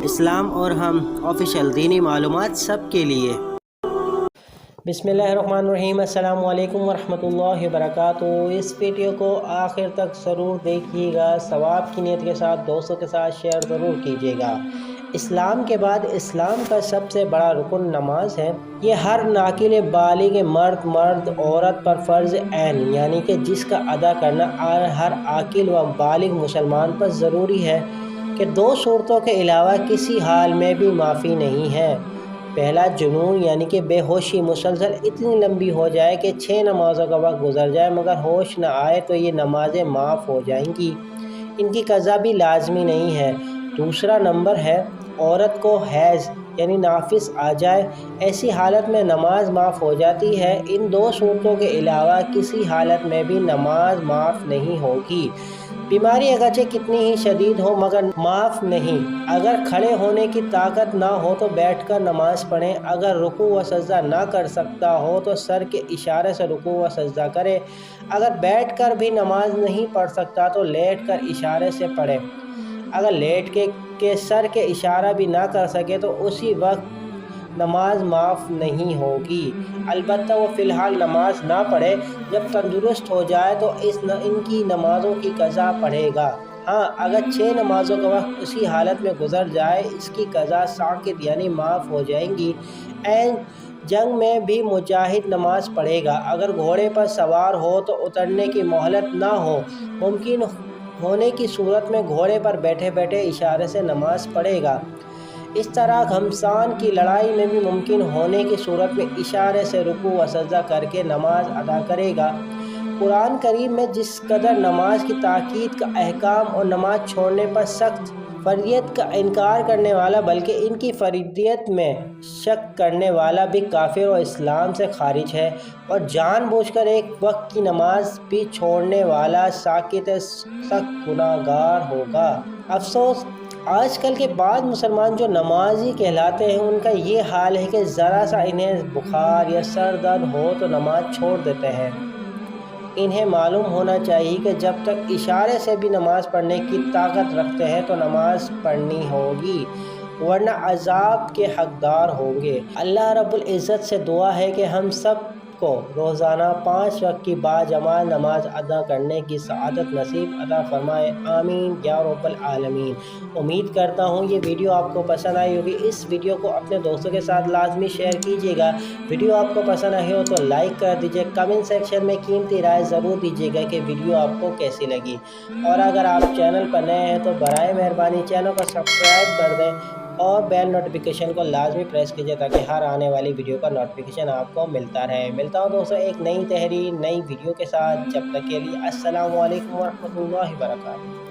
اسلام اور ہم آفیشیل دینی معلومات سب کے لیے۔ بسم اللہ الرحمن الرحیم۔ السلام علیکم ورحمۃ اللہ وبرکاتہ۔ اس ویڈیو کو آخر تک ضرور دیکھیے گا، ثواب کی نیت کے ساتھ دوستوں کے ساتھ شیئر ضرور کیجیے گا۔ اسلام کے بعد اسلام کا سب سے بڑا رکن نماز ہے۔ یہ ہر ناقل بالغ مرد عورت پر فرض عین یعنی کہ جس کا ادا کرنا ہر عاقل و بالغ مسلمان پر ضروری ہے کہ دو صورتوں کے علاوہ کسی حال میں بھی معافی نہیں ہے۔ پہلا جنون یعنی کہ بے ہوشی مسلسل اتنی لمبی ہو جائے کہ 6 نمازوں کا وقت گزر جائے مگر ہوش نہ آئے تو یہ نمازیں معاف ہو جائیں گی، ان کی قضا بھی لازمی نہیں ہے۔ دوسرا نمبر ہے عورت کو حیض یعنی نفاس آ جائے، ایسی حالت میں نماز معاف ہو جاتی ہے۔ ان دو صورتوں کے علاوہ کسی حالت میں بھی نماز معاف نہیں ہوگی۔ بیماری اگرچہ کتنی ہی شدید ہو مگر معاف نہیں۔ اگر کھڑے ہونے کی طاقت نہ ہو تو بیٹھ کر نماز پڑھیں، اگر رکوع و سجدہ نہ کر سکتا ہو تو سر کے اشارے سے رکوع و سجدہ کرے، اگر بیٹھ کر بھی نماز نہیں پڑھ سکتا تو لیٹ کر اشارے سے پڑھے، اگر لیٹ کے سر کے اشارہ بھی نہ کر سکے تو اسی وقت نماز معاف نہیں ہوگی۔ البتہ وہ فی الحال نماز نہ پڑھے، جب تندرست ہو جائے تو ان کی نمازوں کی قضا پڑھے گا۔ ہاں، اگر 6 نمازوں کا وقت اسی حالت میں گزر جائے اس کی قضا ساقط یعنی معاف ہو جائیں گی۔ عین جنگ میں بھی مجاہد نماز پڑھے گا، اگر گھوڑے پر سوار ہو تو اترنے کی مہلت نہ ہو، ممکن ہونے کی صورت میں گھوڑے پر بیٹھے بیٹھے اشارے سے نماز پڑھے گا۔ اس طرح گھمسان کی لڑائی میں بھی ممکن ہونے کی صورت میں اشارے سے رکوع و سجدہ کر کے نماز ادا کرے گا۔ قرآن کریم میں جس قدر نماز کی تاکید کا احکام اور نماز چھوڑنے پر سخت فرضیت کا انکار کرنے والا بلکہ ان کی فرضیت میں شک کرنے والا بھی کافر و اسلام سے خارج ہے، اور جان بوجھ کر ایک وقت کی نماز بھی چھوڑنے والا ساقط سخت گناہ گار ہوگا۔ افسوس، آج کل کے بعض مسلمان جو نمازی کہلاتے ہیں ان کا یہ حال ہے کہ ذرا سا انہیں بخار یا سر درد ہو تو نماز چھوڑ دیتے ہیں۔ انہیں معلوم ہونا چاہیے کہ جب تک اشارے سے بھی نماز پڑھنے کی طاقت رکھتے ہیں تو نماز پڑھنی ہوگی، ورنہ عذاب کے حقدار ہوں گے۔ اللہ رب العزت سے دعا ہے کہ ہم سب کو روزانہ 5 وقت کی باجماعت نماز ادا کرنے کی سعادت نصیب عطا فرمائے، آمین یا رب العالمین۔ امید کرتا ہوں یہ ویڈیو آپ کو پسند آئی ہوگی۔ اس ویڈیو کو اپنے دوستوں کے ساتھ لازمی شیئر کیجیے گا۔ ویڈیو آپ کو پسند آئی ہو تو لائک کر دیجیے، کمنٹ سیکشن میں قیمتی رائے ضرور دیجیے گا کہ ویڈیو آپ کو کیسی لگی، اور اگر آپ چینل پر نئے ہیں تو برائے مہربانی چینل کو سبسکرائب کر دیں اور بیل نوٹیفیکیشن کو لازمی پریس کیجیے تاکہ ہر آنے والی ویڈیو کا نوٹیفیکیشن آپ کو ملتا رہے۔ ملتا ہوں دوستوں ایک نئی تحریر نئی ویڈیو کے ساتھ، جب تک کے لیے السلام علیکم ورحمۃ اللہ وبرکاتہ۔